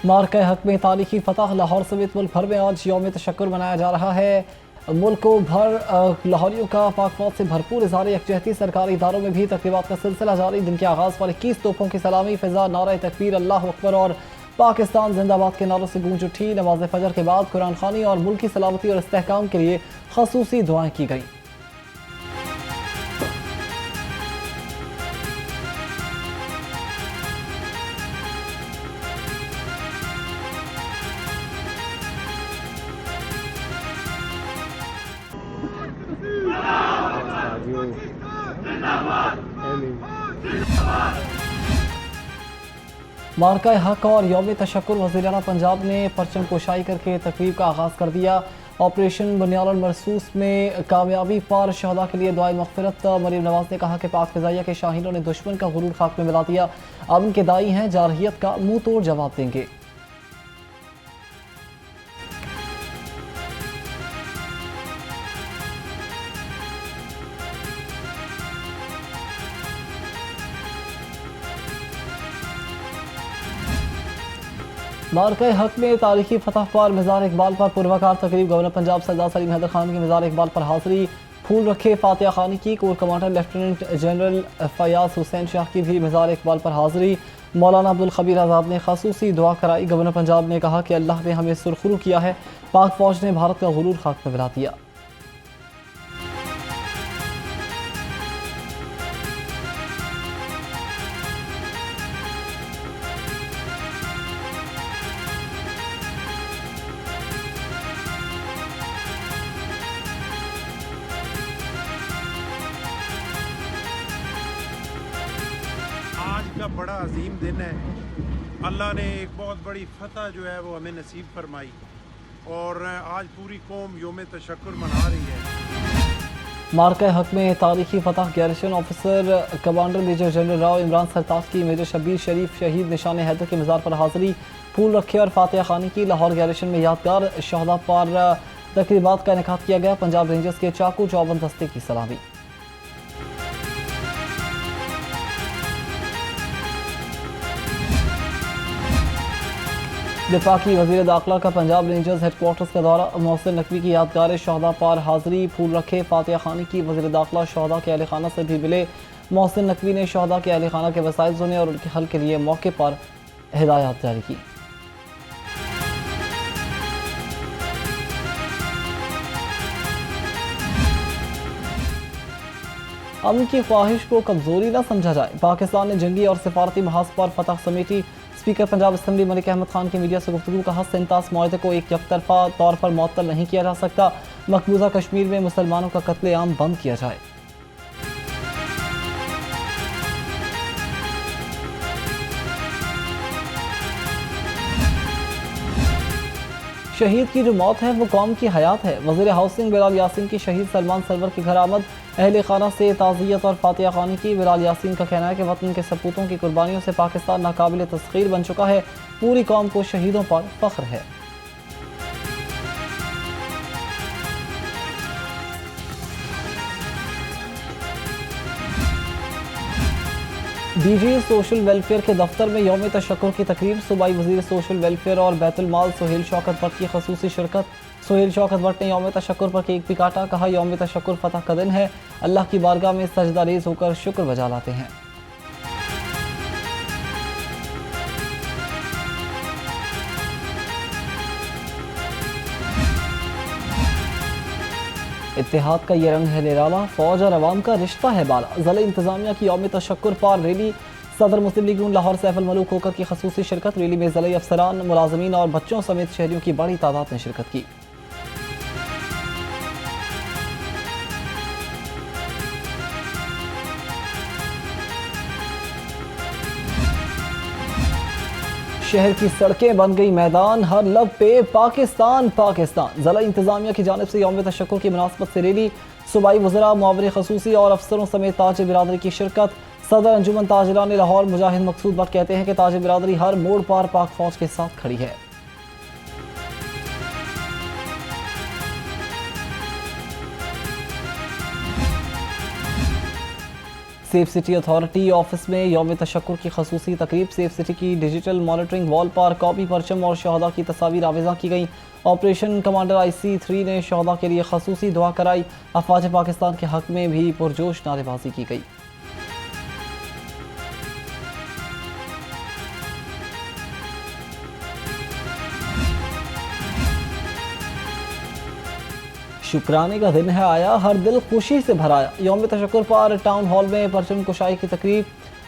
मार्का हक में तारीखी फतह, लाहौर समेत मुल्क भर में आज यौम तशक्कुर मनाया जा रहा है। मुल्क भर लाहौरियों का पाक फौज से भरपूर इज़हार यकजहती। सरकारी इदारों में भी तकरीबात का सिलसिला जारी। दिन के आगाज़ पर 21 तोपों की सलामी, फिजा, नारा तकबीर, अल्लाह अकबर और पाकिस्तान जिंदाबाद के नारों से गूंज उठी। नमाज फजर के बाद कुरान खानी और मुल्क की सलामती और इस्तेहकाम के लिए खसूसी दुआएं की गई। मार्का हक और यौम तशक्कुर, वज़ीर आला पंजाब ने परचम पोशाई करके तकरीब का आगाज़ कर दिया। ऑपरेशन बुनियाद मरसूस में कामयाबी पर शहदा के लिए दुआए मग़फ़िरत। मरीम नवाज ने कहा कि पाक फ़िज़ाइया के शाहीनों ने दुश्मन का गुरूर खाक में मिला दिया। अब इनके दाई हैं, जारहियत का मुंह तोड़ जवाब देंगे। मार्का हक में तारीखी फतह पर मज़ार इकबाल पर पुरवकार तकरीब। गवर्नर पंजाब सरदार सलीम हैदर खान की मज़ार इकबाल पर हाज़री, फूल रखे, फातिहा खानी की। Core commander lieutenant general Fayyaz Hussain Shah की भी मज़ार इकबाल पर हाज़री। मौलाना अब्दुल खबीर आज़ाद ने खसूसी दुआ कराई। गवर्नर पंजाब ने कहा कि अल्लाह ने हमें सुरखरू किया है, पाक फौज ने भारत का गुरूर खाक में मिला दिया। आज का बड़ा अजीम दिन है। अल्लाह ने एक बहुत बड़ी फतह जो है वो हमें नसीब फरमाई और आज पूरी कौम यौम तशक्कुर मना रही है। मार्का हक में तारीखी फतह, garrison officer commander major general Rao Imran Sartaj की मेजर शब्बीर शरीफ शहीद निशान हैदर की मज़ार पर हाज़री, फूल रखे और फातिहा खानी की। लाहौर गैरिशन में यादगार शहदा पर तकरीबात का इनेकाद किया गया। पंजाब रेंजर्स के चाकू चौबंद दस्ते की सलामी। वफाकी वज़ीर दाखिला का पंजाब रेंजर्स हेडक्वार्टर्स का दौरा। मोहसिन नकवी की यादगार शहदा पर हाज़री, फूल रखे, फातिहा खानी की। वज़ीर दाखिला शहदा के अहल खाना से भी मिले। मोहसिन नकवी ने शहदा के अहल खाना के वसाइल सुने और उनके हल के लिए मौके पर हिदायत जारी की। अमन की ख्वाहिश को कमज़ोरी न समझा जाए। पाकिस्तान ने जंगी और सिफारती महाज पर फतह समेटी। स्पीकर पंजाब असम्बली मलिक अहमद खान की मीडिया से गुफ्तगू। कहा, 47 मुआहदे को एक यकतरफा तौर पर मुअत्तल नहीं किया जा सकता। मकबूजा कश्मीर में मुसलमानों का कत्लेआम बंद किया जाए। शहीद की जो मौत है वो कौम की हयात है। वज़ीर हाउसिंग बिलाल यासीन की शहीद सलमान सरवर के घर आमद, अहले खाना से ताज़ियत और फातिहा खानी की। बिलाल यासीन का कहना है कि वतन के सपूतों की कुर्बानियों से पाकिस्तान नाकाबिल तस्खीर बन चुका है। पूरी कौम को शहीदों पर फख्र है। डीजी सोशल वेलफेयर के दफ्तर में यौम तशक्कुर की तकरीब। सूबाई वज़ीर सोशल वेलफेयर और बैतुल माल सुहेल शौकत भट्ट की खसूसी शिरकत। सुहेल शौकत भट्ट ने यौम तशक्कुर पर केक भी काटा। कहा, यौम तशक्कुर फतह का दिन है, अल्लाह की बारगाह में सजदा रेज़ होकर शुक्र बजा लाते हैं। इत्तेहाद का ये रंग है निराला, फौज और अवाम का रिश्ता है बाला। ज़िला इंतज़ामिया की यौम तशक्कुर पर रैली। सदर मुस्लिम लीग नून लाहौर सैफुल मलूक होकर की खसूसी शिरकत। रैली में ज़िला अफसरान, मुलाजमीन और बच्चों समेत शहरियों की बड़ी तादाद ने शिरकत की। शहर की सड़कें बन गई मैदान, हर लब पे पाकिस्तान पाकिस्तान। ज़िला इंतज़ामिया की जानिब से यौम तशक्कुर की मुनासबत से रैली। सूबाई वज़रा, मुआविन खसूसी और अफसरों समेत ताज बिरादरी की शिरकत। सदर अंजुमन ताजरान लाहौर मुजाहिद मकसूद भट्ट कहते हैं कि ताज बिरादरी हर मोड़ पर पाक फौज के साथ खड़ी है। सेफ सिटी अथॉरिटी ऑफिस में यौम तशक्कुर की खसूसी तकरीब। सेफ सिटी की डिजिटल मॉनिटरिंग वॉल पर कॉपी, परचम और शहदा की तस्वीर आवेज़ा की गई। ऑपरेशन कमांडर IC3 ने शहदा के लिए खसूसी दुआ कराई। अफवाज पाकिस्तान के हक में भी पुरजोश नारेबाजी की गई। शुक्राने का दिन है आया, हर दिल खुशी से भराया। यौम तशक्कुर पर टाउन हॉल में परचम कुशाई की तकरीब।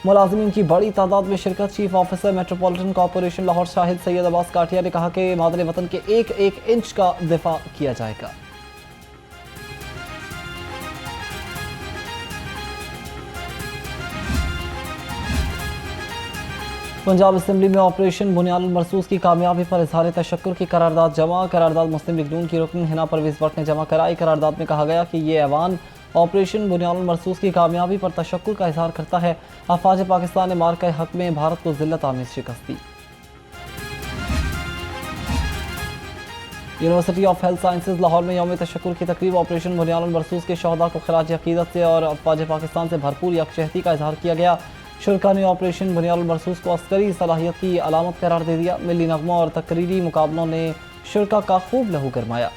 मुलाजिमीन की बड़ी तादाद में शिरकत। Chief officer metropolitan corporation Lahore Shahid Syed Abbas Katia ने कहा कि मादरे वतन के एक एक इंच का दिफा किया जाएगा। पंजाब असम्बली में ऑपरेशन बुनियादुल मरसूस की कामयाबी पर इजहार तशक्कुर की करारदाद जमा। करारदाद मुस्लिम लीग नून की रुकन हिना परवेज भट्ट ने जमा कराई। करारदाद में कहा गया कि ये ऐवान ऑपरेशन बुनियादुल मरसूस की कामयाबी पर तशक्कुर का इजहार करता है। अफवाज पाकिस्तान ने मार्का हक में भारत को जिल्लत आमेज शिकस्त दी। University of health sciences Lahore में यौम तशक्कुर की तकरीब। ऑपरेशन बुनियादुल मरसूस के शहदा को खराज अकीदत से और अफवाज पाकिस्तान से भरपूर यकजहती का इजहार किया गया। शुरा ने ऑपरेशन बुनियादुल मरसूस को अस्करी सलाहियत की अलामत करार दे दिया। मिली नगमा और तकरीरी मुकाबलों ने शुरा का खूब लहू गरमाया।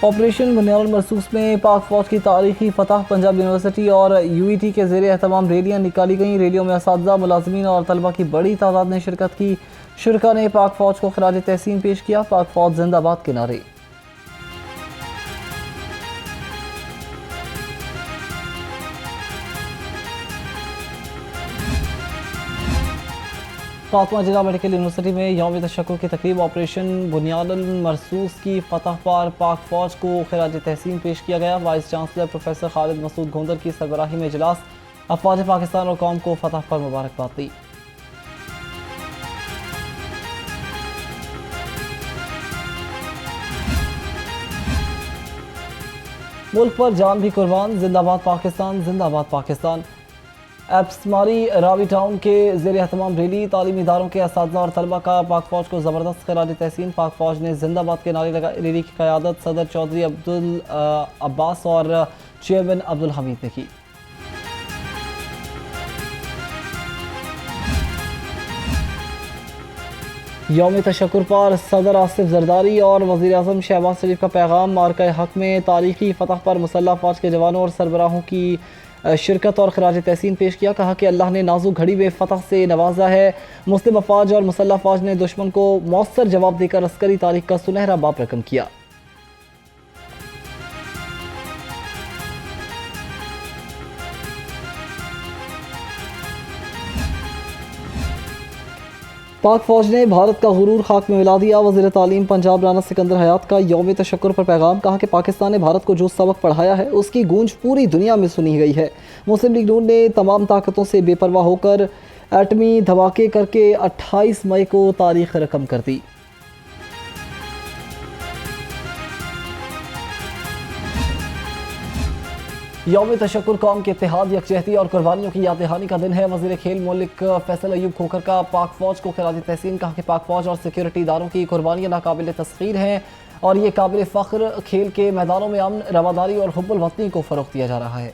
ऑपरेशन बुनियादुल मरसूस में पाक फौज की तारीखी फतह। पंजाब यूनिवर्सिटी और UET के ज़ेरे एहतमाम रैलियाँ निकाली गईं। रैलियों में असातिज़ा, मुलाज़मीन और तलबा की बड़ी तादाद ने शिरकत की। शुरा ने पाक फौज को खराज तहसीन पेश किया। पाक फौज जिंदाबाद के नारे। फातिमा जिला मेडिकल यूनिवर्सिटी में यौम तशक्कुर की तकरीब। ऑपरेशन बुनियादुल मरसूस की फतह पर पाक फौज को खराज तहसीन पेश किया गया। Vice chancellor professor Khalid Masood Gondar की सरबराही में इजलास। अफवाज पाकिस्तान और कौम को फतह पर मुबारकबाद दी। मुल्क पर जान भी कुर्बान, जिंदाबाद पाकिस्तान, जिंदाबाद पाकिस्तान। एप्समारी रावी टाउन के ज़ेरे एहतमाम रैली। तालीमी इदारों के असातिज़ा और तलबा का पाक फौज को ज़बरदस्त खराज तहसीन। पाक फौज ने जिंदाबाद के नारे लगाए। रैली की क़यादत सदर चौधरी अब्दुल अब्बास और चेयरमैन अब्दुल हमीद ने की। यौम तशक्कुर पर सदर आसिफ जरदारी और वज़ीर आज़म शहबाज शरीफ का पैगाम। मार्का हक में तारीखी फतह पर मुसल्लह फौज के जवानों और सरबराहों की शिरकत और खराज तहसीन पेश किया। कहा कि अल्लाह ने नाजुक घड़ी में फतह से नवाजा है। मुस्लिम अफवाज और मुसल्लह फौज ने दुश्मन को मौसर जवाब देकर अस्करी तारीख का सुनहरा बाप रकम किया। पाक फौज ने भारत का गुरूर खाक में मिला दिया। वज़ीर तालीम पंजाब राना सिकंदर हयात का यौम तशक्कुर पर पैगाम। कहा कि पाकिस्तान ने भारत को जो सबक पढ़ाया है उसकी गूंज पूरी दुनिया में सुनी गई है। मुस्लिम लीग नून ने तमाम ताकतों से बेपरवाह होकर एटमी धमाके करके 28 मई को तारीख रकम कर दी। यौम तशक्कुर कौम के इत्तेहाद, यकजहती और कुर्बानियों की याद दहानी का दिन है। वज़ीर खेल मौलिक फैसल अयूब खोखर का पाक फौज को खराज तहसीन। कहा कि पाक फौज और सिक्योरिटी इदारों की कुर्बानियाँ नाकाबिल तस्खीर हैं और ये काबिल फ़ख्र। खेल के मैदानों में अमन, रवादारी और हुब्बुल वतनी को फ़रोग़ दिया जा रहा है।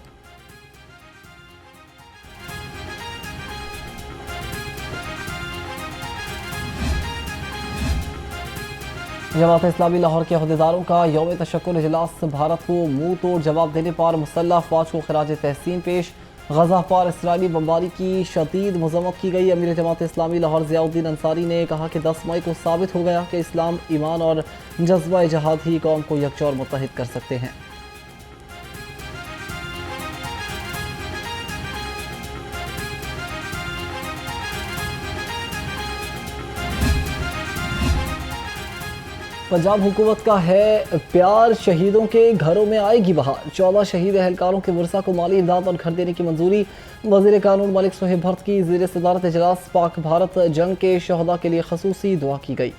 जमात इस्लामी लाहौर के अहदेदारों का यौम तशक्कुर इजलास। भारत को मुंह तोड़ जवाब देने पर मुसल्लह फौज को खराज तहसीन पेश। गजा पर इसराइली बमबारी की शदीद मजम्मत की गई। अमीर जमात इस्लामी लाहौर ज़ियाउद्दीन अंसारी ने कहा कि 10 मई को साबित हो गया कि इस्लाम, ईमान और जज्बा जहाद ही कौम को यकजा और मुत्तहिद कर सकते हैं। पंजाब हुकूमत का है प्यार, शहीदों के घरों में आएगी बहार। 14 शहीद एहलकारों के वर्सा को माली इमदाद और घर देने की मंजूरी। वज़ीर कानून मलिक सोहेब भट्ट की ज़ेर सदारत इजलास। पाक भारत जंग के शहदा के लिए खसूसी दुआ की गई।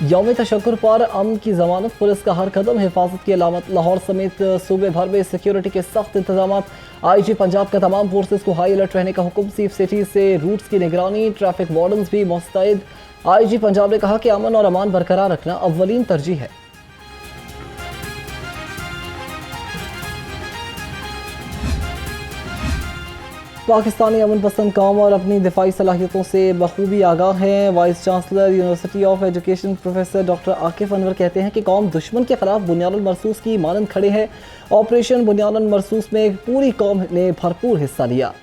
यौम तशक्कुर पर अमन की जमानत, पुलिस का हर कदम हिफाजत की अलामत। लाहौर समेत सूबे भर में सिक्योरिटी के सख्त इंतजाम। IG पंजाब का तमाम फोर्सेस को हाई अलर्ट रहने का हुक्म। चीफ सिटी से रूट्स की निगरानी, ट्रैफिक वार्डन्स भी मुस्तैद। IG पंजाब ने कहा कि अमन और अमान बरकरार रखना अव्वलीन तरजीह है। पाकिस्तानी अमन पसंद कौम और अपनी दिफाई सलाहियतों से बखूबी आगाह हैं। Vice chancellor university of education professor doctor Akif Anwar कहते हैं कि कौम दुश्मन के खिलाफ बुनियादुल मरसूस की मानंद खड़े हैं। ऑपरेशन बुनियादुल मरसूस में पूरी कौम ने भरपूर हिस्सा लिया।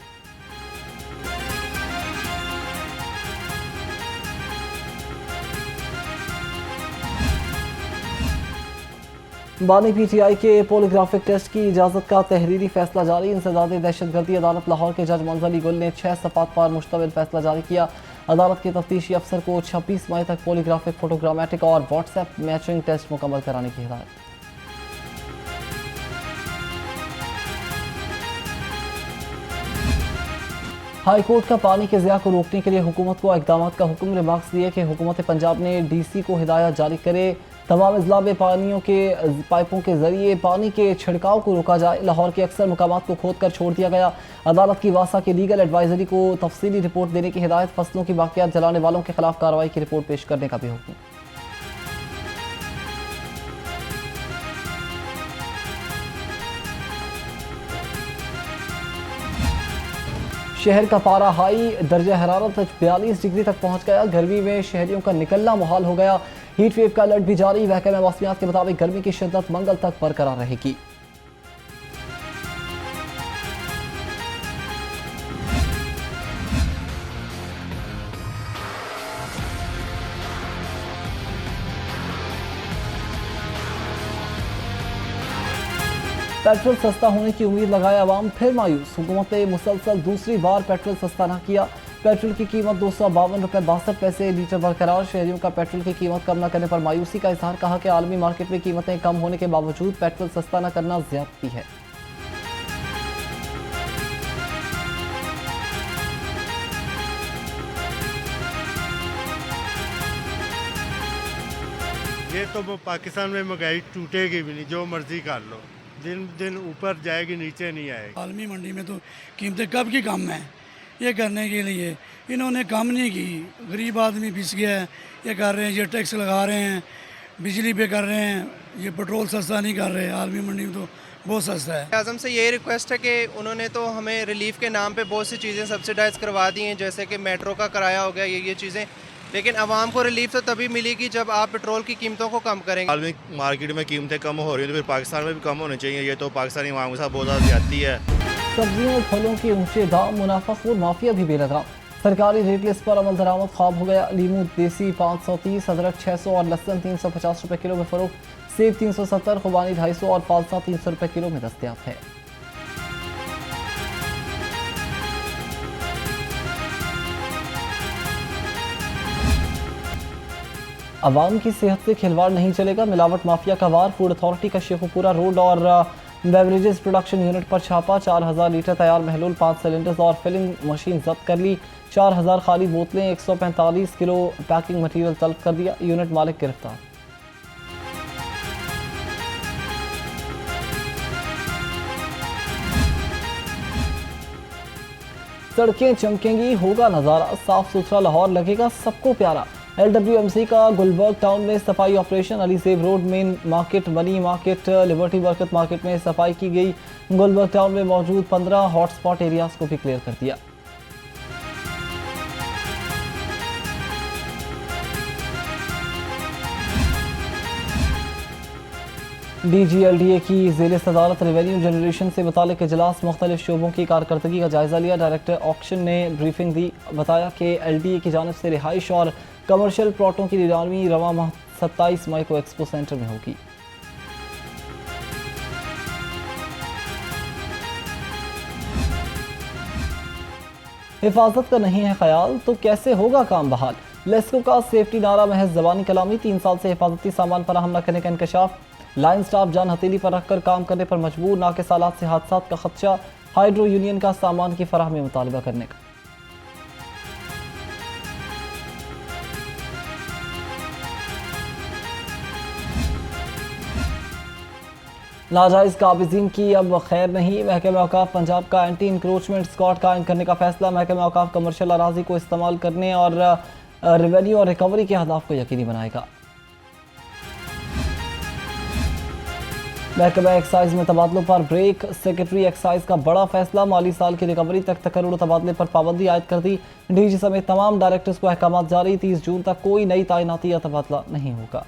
बानी PTI के पोलिग्राफिक टेस्ट की इजाज़त का तहरीरी फैसला जारी। इंसदाद दहशतगर्दी अदालत लाहौर के जज मंजली गुल ने 6 सफ़ात पर मुश्तमिल फैसला जारी किया। अदालत के तफ्तीशी अफसर को 26 मई तक पोलिग्राफिक, फोटोग्रामेटिक और व्हाट्सएप मैचिंग टेस्ट मुकम्मल कराने की हिदायत। हाई कोर्ट का पानी के ज़िया को रोकने के लिए हुकूमत को इक़दाम का हुक्म। रिमार्क्स दिए कि हुकूमत पंजाब ने DC को हिदायत जारी करे तमाम अजला में पानियों के पाइपों के जरिए पानी के छिड़काव को रोका जाए। लाहौर के अक्सर मकामात को खोद कर छोड़ दिया गया। अदालत की वासा के लीगल एडवाइजरी को तफसीली रिपोर्ट देने की हिदायत। फसलों की बाकियात जलाने वालों के खिलाफ कार्रवाई की रिपोर्ट पेश करने का भी हुक्म। शहर का पारा हाई, दर्जा हरारत 42 डिग्री तक पहुंच गया। गर्मी में शहरियों का निकलना मुहाल हो गया। हीट वेव का अलर्ट भी जारी। महकमा मौसमियात के मुताबिक गर्मी की शिद्दत मंगल तक बरकरार रहेगी। पेट्रोल सस्ता होने की उम्मीद लगाए अवाम फिर मायूस। हुकूमत ने मुसलसल दूसरी बार पेट्रोल सस्ता न किया। पेट्रोल की कीमत 252 रुपये 62 पैसे लीटर बरकरार। शहरियों का पेट्रोल की कीमत कम न करने पर मायूसी का इजहार। कहा कि आलमी मार्केट में कीमतें कम होने के बावजूद पेट्रोल सस्ता न करना ज्यादती है। ये तो वो पाकिस्तान में महंगाई टूटेगी भी नहीं, जो मर्जी कर लो, दिन दिन ऊपर जाएगी, नीचे नहीं आएगी। आलमी मंडी में तो कीमतें कब की कम हैं। ये करने के लिए इन्होंने काम नहीं की। गरीब आदमी पिस गया है। ये कर रहे हैं, ये टैक्स लगा रहे हैं, बिजली पे कर रहे हैं, ये पेट्रोल सस्ता नहीं कर रहे। आलमी मंडी में तो बहुत सस्ता है। आज़म से ये रिक्वेस्ट है कि उन्होंने तो हमें रिलीफ के नाम पे बहुत सी चीज़ें सब्सिडाइज़ करवा दी हैं, जैसे कि मेट्रो का किराया हो गया, ये चीज़ें। लेकिन आवाम को रिलीफ तो तभी मिलेगी जब आप पेट्रोल की कीमतों को कम करेंगे। आलमी मार्केट में कीमतें कम हो रही हैं तो फिर पाकिस्तान में भी कम होनी चाहिए। ये तो पाकिस्तानी आवाम के साथ बहुत ज़्यादा ज्यादती है। सब्जियों और फलों के ऊंचे दाम, मुनाफाखोर माफिया भी बेलगाम। सरकारी रेट लिस्ट पर अमल दरामद ख्वाब हो गया। लीमू देसी 530, अदरक 600 और लहसुन 350 रुपये किलो में फ़रोख्त। सेब 370, खुबानी 250 और फालसा 300 रुपये किलो में दस्तयाब है। अवाम की सेहत से खिलवाड़ नहीं चलेगा। मिलावट माफिया का वार। फूड अथॉरिटी का शेखुपुरा रोड और बेवरेजेस प्रोडक्शन यूनिट पर छापा। 4000 लीटर तैयार महलूल, 5 सिलेंडर्स और फिलिंग मशीन जब्त कर ली। 4000 खाली बोतलें, 145 किलो पैकिंग मटीरियल तलब कर दिया। यूनिट मालिक गिरफ्तार। सड़कें चमकेंगी, होगा नज़ारा साफ सुथरा, लाहौर लगेगा सबको प्यारा। LWMC का गुलबर्ग टाउन में सफाई ऑपरेशन। अली सेब road, main market, money market, liberty बरकत मार्केट में सफाई की गई। गुलबर्ग टाउन में मौजूद 15 हॉटस्पॉट एरियाज को भी क्लियर कर दिया। DGLDA की ज़ेल सदारत रेवेन्यू जनरेशन से मुतालिक इजलास। मुख्तलिफ शोबों की कारकर्दगी का जायज़ा लिया। डायरेक्टर ऑक्शन ने ब्रीफिंग दी। बताया कि LDA की जानिब से रिहाइश और कमर्शियल प्लॉटों की नीलामी रवा माह 27 मई को एक्सपो सेंटर में होगी। हिफाजत का नहीं है ख्याल तो कैसे होगा काम बहाल। लेस्को का सेफ्टी नारा महज ज़बानी कलामी। 3 साल से हिफाजती सामान फराहम न करने का इंकशाफ। लाइन स्टाफ जान हथेली पर रखकर काम करने पर मजबूर। नाक़िस हालात से हादसात का खदशा। हाइड्रो यूनियन का सामान की फराहमी मुतालबा करने का। नाजायज़ काबिज़ीन की अब खैर नहीं, महकमा औकाफ पंजाब का एंटी इंक्रोचमेंट स्क्वाड कायम करने का फैसला। महकमा औकाफ कमर्शियल अराजी को इस्तेमाल करने और रेवेन्यू और रिकवरी के अहदाफ को यकीनी बनाएगा। महकमा एक्साइज में तबादलों पर ब्रेक, सेक्रेटरी एक्साइज का बड़ा फैसला। माली साल की रिकवरी तक तकर्रुर तबादले पर पाबंदी आयद कर दी। डीजी समेत तमाम डायरेक्टर्स को अहकामात जारी। 30 जून तक कोई नई तैनाती या तबादला नहीं होगा।